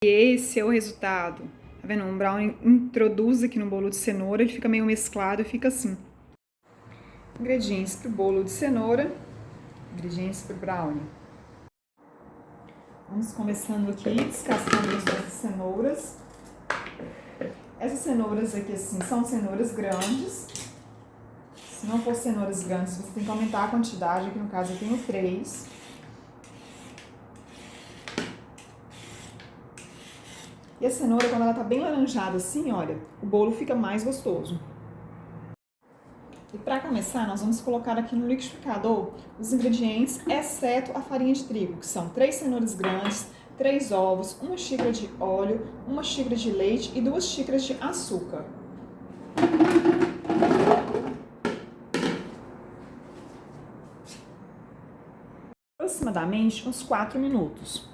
E esse é o resultado. Tá vendo? Um brownie introduz aqui no bolo de cenoura, ele fica meio mesclado e fica assim. Ingredientes para o bolo de cenoura, ingredientes para o brownie. Vamos começando aqui, descascando as nossas cenouras. Essas cenouras aqui, assim, são cenouras grandes. Se não for cenouras grandes, você tem que aumentar a quantidade. Aqui no caso eu tenho 3. E a cenoura, quando ela tá bem laranjada assim, olha, o bolo fica mais gostoso. E para começar, nós vamos colocar aqui no liquidificador os ingredientes, exceto a farinha de trigo, que são 3 cenouras grandes, 3 ovos, 1 xícara de óleo, 1 xícara de leite e 2 xícaras de açúcar. Aproximadamente uns 4 minutos.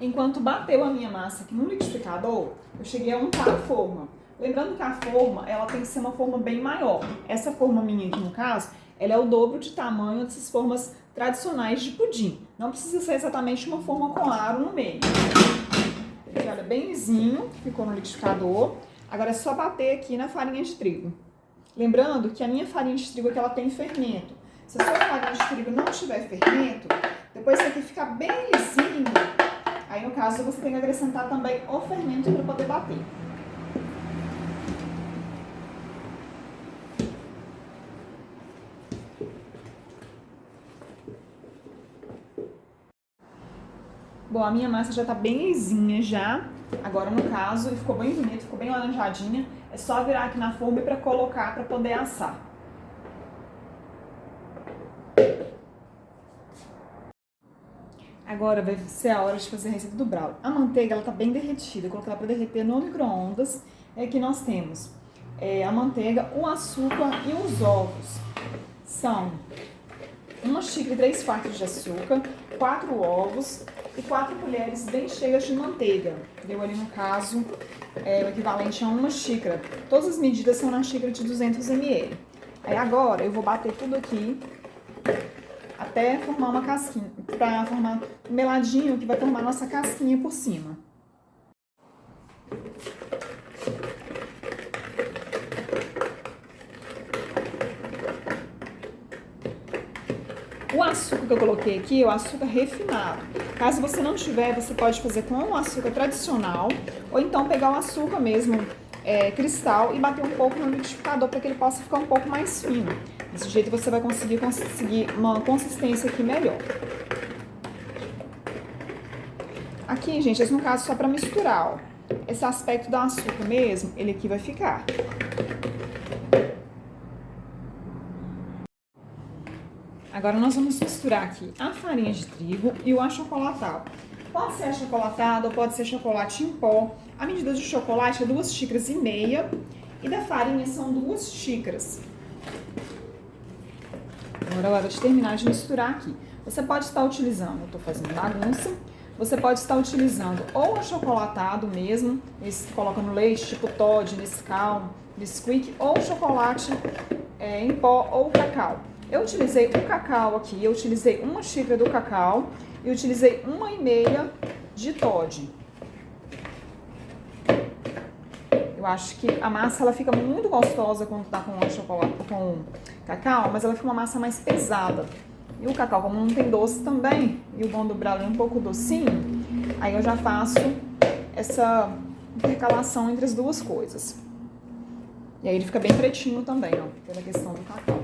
Enquanto bateu a minha massa aqui no liquidificador, eu cheguei a untar a forma. Lembrando que a forma, ela tem que ser uma forma bem maior. Essa forma minha aqui, no caso, ela é o dobro de tamanho dessas formas tradicionais de pudim. Não precisa ser exatamente uma forma com aro no meio. Aqui, olha, bem lisinho, ficou no liquidificador. Agora é só bater aqui na farinha de trigo. Lembrando que a minha farinha de trigo aqui, ela tem fermento. Se a sua farinha de trigo não tiver fermento, depois isso aqui fica bem lisinho. Aí, no caso, você tem que acrescentar também o fermento para poder bater. Bom, a minha massa já está bem lisinha já. Agora, no caso, ficou bem bonito, ficou bem laranjadinha. É só virar aqui na forma para colocar para poder assar. Agora vai ser a hora de fazer a receita do brownie. A manteiga, ela tá bem derretida. Eu coloquei ela para derreter no micro-ondas. Aqui nós temos a manteiga, o açúcar e os ovos. São 1 xícara e 3/4 de açúcar, 4 ovos e 4 colheres bem cheias de manteiga. Deu ali, no caso, o equivalente a 1 xícara. Todas as medidas são na xícara de 200 ml. Aí agora eu vou bater tudo aqui até formar uma casquinha, para formar um meladinho que vai formar nossa casquinha por cima. O açúcar que eu coloquei aqui é o açúcar refinado. Caso você não tiver, você pode fazer com o açúcar tradicional ou então pegar o açúcar mesmo, cristal, e bater um pouco no liquidificador para que ele possa ficar um pouco mais fino. Desse jeito você vai conseguir uma consistência aqui melhor. Aqui, gente, esse no caso só para misturar, ó. Esse aspecto do açúcar mesmo, ele aqui vai ficar. Agora nós vamos misturar aqui a farinha de trigo e o achocolatado. Pode ser achocolatado ou pode ser chocolate em pó. A medida de chocolate é 2,5 xícaras e da farinha são 2 xícaras. Agora é hora de terminar de misturar aqui. Você pode estar utilizando, eu estou fazendo bagunça, você pode estar utilizando ou achocolatado mesmo, esse que coloca no leite, tipo Toddy, Nescau, Bisquick, ou chocolate em pó ou cacau. Eu utilizei o cacau aqui, eu utilizei 1 xícara do cacau e utilizei 1,5 de Toddy. Eu acho que a massa ela fica muito gostosa quando tá com chocolate, com cacau, mas ela fica uma massa mais pesada. E o cacau, como não tem doce também, e o bom do brownie é um pouco docinho, aí eu já faço essa intercalação entre as duas coisas. E aí ele fica bem pretinho também, ó, pela questão do cacau.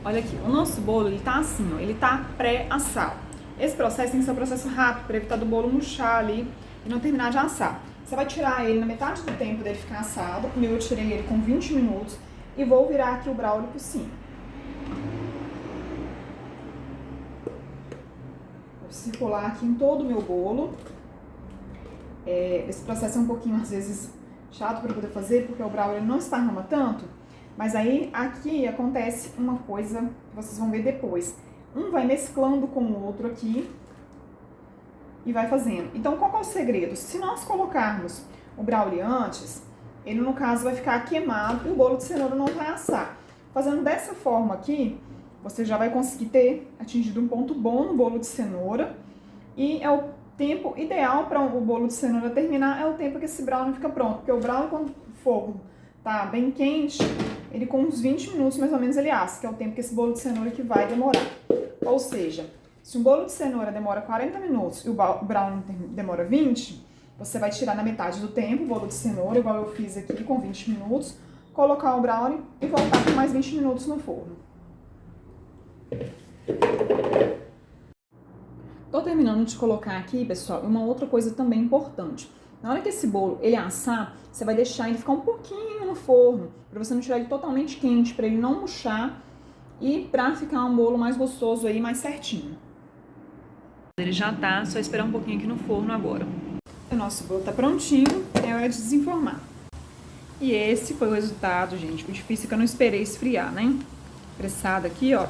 Olha aqui, o nosso bolo, ele tá assim, ó, ele tá pré-assado. Esse processo tem que ser um processo rápido, para evitar do bolo murchar ali e não terminar de assar. Você vai tirar ele na metade do tempo dele ficar assado. O meu eu tirei ele com 20 minutos e vou virar aqui o brownie por cima. Vou circular aqui em todo o meu bolo. Esse processo é um pouquinho, às vezes, chato para poder fazer, porque o brownie não esparrama tanto. Mas aí, aqui acontece uma coisa que vocês vão ver depois. Um vai mesclando com o outro aqui. e vai fazendo. Então, qual que é o segredo? Se nós colocarmos o brownie antes, ele no caso vai ficar queimado e o bolo de cenoura não vai assar. Fazendo dessa forma aqui, você já vai conseguir ter atingido um ponto bom no bolo de cenoura e é o tempo ideal para o bolo de cenoura terminar, é o tempo que esse brownie fica pronto, porque o brownie quando o fogo tá bem quente, ele com uns 20 minutos mais ou menos ele assa, que é o tempo que esse bolo de cenoura que vai demorar. Ou seja, se um bolo de cenoura demora 40 minutos e o brownie demora 20, você vai tirar na metade do tempo o bolo de cenoura, igual eu fiz aqui com 20 minutos, colocar o brownie e voltar por mais 20 minutos no forno. Tô terminando de colocar aqui, pessoal, uma outra coisa também importante. Na hora que esse bolo ele assar, você vai deixar ele ficar um pouquinho no forno, para você não tirar ele totalmente quente, para ele não murchar e para ficar um bolo mais gostoso aí, mais certinho. Ele já tá, só esperar um pouquinho aqui no forno agora. O nosso bolo tá prontinho, é hora de desenformar. E esse foi o resultado, gente. O difícil é que eu não esperei esfriar, né? Pressado aqui, ó.